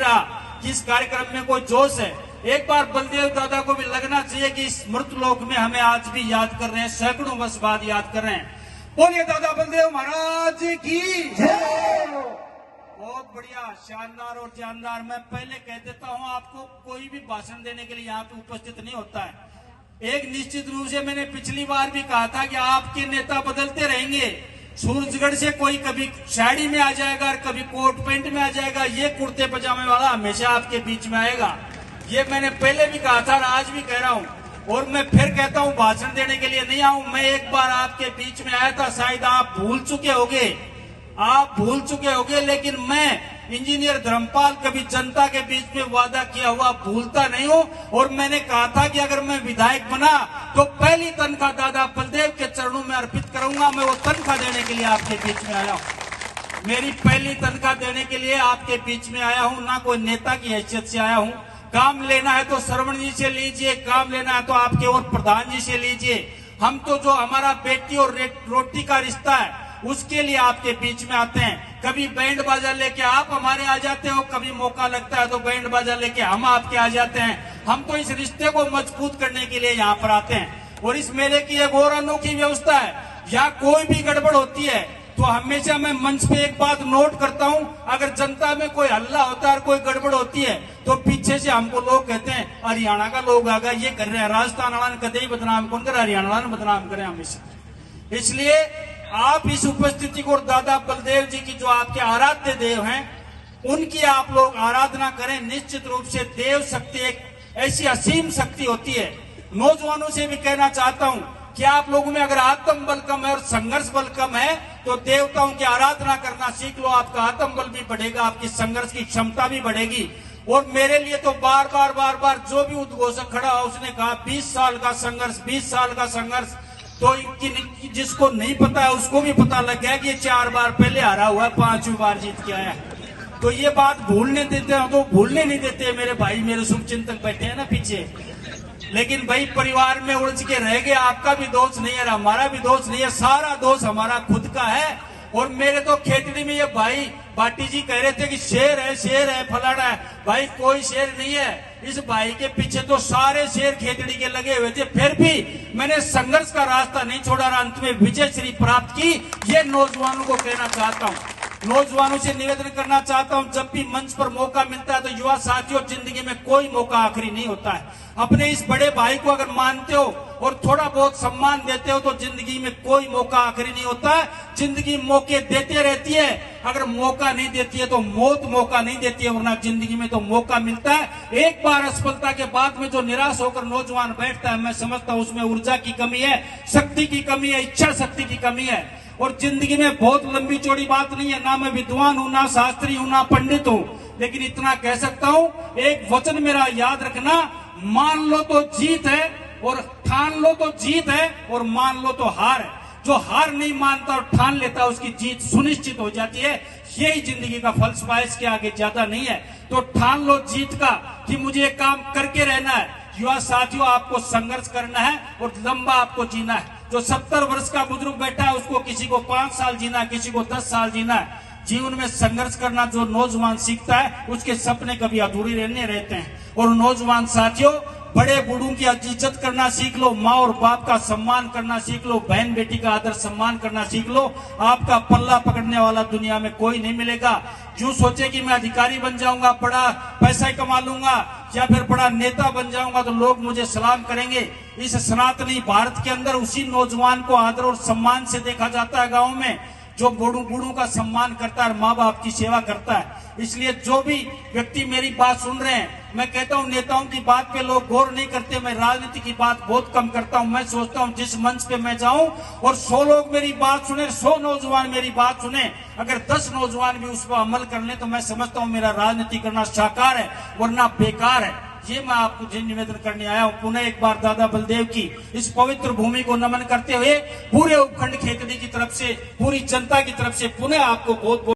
रहा कि इस कार्यक्रम में कोई जोश है। एक बार बलदेव दादा को भी लगना चाहिए कि इस मृत लोक में हमें आज भी याद कर रहे हैं, सैकड़ों वर्ष बाद याद कर रहे हैं। बोलिए दादा बलदेव महाराज की जय। बहुत बढ़िया, शानदार और जानदार। मैं पहले कह देता हूं, आपको कोई भी भाषण देने के लिए यहाँ पे उपस्थित नहीं होता है। एक निश्चित रूप से मैंने पिछली बार भी कहा था कि आपके नेता बदलते रहेंगे। सूरजगढ़ से कोई कभी साड़ी में आ जाएगा और कभी कोट पैंट में आ जाएगा, ये कुर्ते पजामे वाला हमेशा आपके बीच में आएगा। ये मैंने पहले भी कहा था और आज भी कह रहा हूं, और मैं फिर कहता हूं, भाषण देने के लिए नहीं आऊं। मैं एक बार आपके बीच में आया था, शायद आप भूल चुके होगे, लेकिन मैं इंजीनियर धर्मपाल कभी जनता के बीच में वादा किया हुआ भूलता नहीं हूं। और मैंने कहा था कि अगर मैं विधायक बना तो पहली तनख्वाह दादा बलदेव के चरणों में अर्पित करूंगा। मैं वो तनख्वाह देने के लिए आपके बीच में आया हूं। मेरी पहली तनख्वाह देने के लिए आपके बीच में आया हूं, ना कोई नेता की हैसियत से आया हूं। काम लेना है तो श्रवण जी से लीजिए, काम लेना है तो आपके और प्रधान जी से लीजिए। हम तो जो हमारा बेटी और रोटी का रिश्ता है उसके लिए आपके बीच में आते हैं। कभी बैंड बाजा लेके आप हमारे आ जाते हो, कभी मौका लगता है तो बैंड बाजा लेके हम आपके आ जाते हैं। हम तो इस रिश्ते को मजबूत करने के लिए यहाँ पर आते हैं। और इस मेले की एक और अनोखी व्यवस्था है, या कोई भी गड़बड़ होती है तो हमेशा मैं मंच पे एक बात नोट करता हूं, अगर जनता में कोई हल्ला होता है और कोई गड़बड़ होती है तो पीछे से हमको लोग कहते हैं हरियाणा का लोग आ गए, ये कर रहे हैं, राजस्थान वाला कदे ही बदनाम कौन करे, हरियाणा वाला बदनाम करें हमेशा। इसलिए आप इस उपस्थिति को, दादा बलदेव जी की जो आपके आराध्य देव हैं, उनकी आप लोग आराधना करें। निश्चित रूप से देव शक्ति एक ऐसी असीम शक्ति होती है। नौजवानों से भी कहना चाहता हूं कि आप लोगों में अगर आत्म बल कम है और संघर्ष बल कम है तो देवताओं की आराधना करना सीख लो। आपका आत्म बल भी बढ़ेगा, आपकी संघर्ष की क्षमता भी बढ़ेगी। और मेरे लिए तो बार बार जो भी उद्घोषक खड़ा हो उसने कहा 20 साल का संघर्ष, 20 साल का संघर्ष। तो जिसको नहीं पता है उसको भी पता लग गया कि ये 4 बार पहले हारा हुआ है, 5वीं बार जीत के आया। तो ये बात भूलने देते हैं तो भूलने नहीं देते मेरे भाई, मेरे शुभ चिंतक बैठे हैं ना पीछे। लेकिन भाई परिवार में उलझ के रह गए, आपका भी दोष नहीं है, हमारा भी दोष नहीं है, सारा दोष हमारा खुद का है। और मेरे तो खेतड़ी में ये भाई बाटी जी कह रहे थे कि शेर है फलाना है। भाई कोई शेर नहीं है, इस भाई के पीछे तो सारे शेर खेतड़ी के लगे हुए थे। फिर भी मैंने संघर्ष का रास्ता नहीं छोड़ा और अंत में विजय श्री प्राप्त की। ये नौजवानों को कहना चाहता हूँ, नौजवानों से निवेदन करना चाहता हूं, जब भी मंच पर मौका मिलता है तो युवा साथियों, जिंदगी में कोई मौका आखिरी नहीं होता है। अपने इस बड़े भाई को अगर मानते हो और थोड़ा बहुत सम्मान देते हो तो जिंदगी में कोई मौका आखिरी नहीं होता है। जिंदगी मौके देते रहती है, अगर मौका नहीं देती है तो मौत मौका नहीं देती है, वरना जिंदगी में तो मौका मिलता है। एक बार असफलता के बाद में जो निराश होकर नौजवान बैठता है, मैं समझता हूं उसमें ऊर्जा की कमी है, शक्ति की कमी है, इच्छा शक्ति की कमी है। और जिंदगी में बहुत लंबी चौड़ी बात नहीं है, ना मैं विद्वान हूं, ना शास्त्री हूं, ना पंडित हूं, लेकिन इतना कह सकता हूं, एक वचन मेरा याद रखना, मान लो तो जीत है और ठान लो तो जीत है और मान लो तो हार है। जो हार नहीं मानता और ठान लेता उसकी जीत सुनिश्चित हो जाती है। यही जिंदगी का फलसफा, इसके आगे ज्यादा नहीं है। तो ठान लो जीत का कि मुझे काम करके रहना है। युवा साथियों, आपको संघर्ष करना है और लंबा आपको जीना है। जो 70 वर्ष का बुजुर्ग बैठा है उसको किसी को 5 साल जीना, किसी को 10 साल जीना है। जीवन में संघर्ष करना जो नौजवान सीखता है उसके सपने कभी अधूरे रहते हैं। और नौजवान साथियों, बड़े बूढ़ों की इज्जत करना सीख लो, माँ और बाप का सम्मान करना सीख लो, बहन बेटी का आदर सम्मान करना सीख लो। आपका पल्ला पकड़ने वाला दुनिया में कोई नहीं मिलेगा। क्यों सोचे कि मैं अधिकारी बन जाऊंगा, बड़ा पैसा कमा लूंगा या फिर बड़ा नेता बन जाऊंगा तो लोग मुझे सलाम करेंगे। इस सनातनी भारत के अंदर उसी नौजवान को आदर और सम्मान से देखा जाता है गाँव में, जो बूढ़ों का सम्मान करता है, माँ बाप की सेवा करता है। इसलिए जो भी व्यक्ति मेरी बात सुन रहे हैं, मैं कहता हूं नेताओं की बात पे लोग गौर नहीं करते। मैं राजनीति की बात बहुत कम करता हूं। मैं सोचता हूं जिस मंच पे मैं जाऊं और 100 लोग मेरी बात सुने, 100 नौजवान मेरी बात सुने, अगर 10 नौजवान भी उस पर अमल कर ले तो मैं समझता हूं मेरा राजनीति करना साकार है, वरना बेकार है। ये मैं आपको निवेदन करने आया हूं। पुनः एक बार दादा बलदेव की इस पवित्र भूमि को नमन करते हुए पूरे उपखंड खेतड़ी की तरफ से, पूरी जनता की तरफ से पुनः आपको बहुत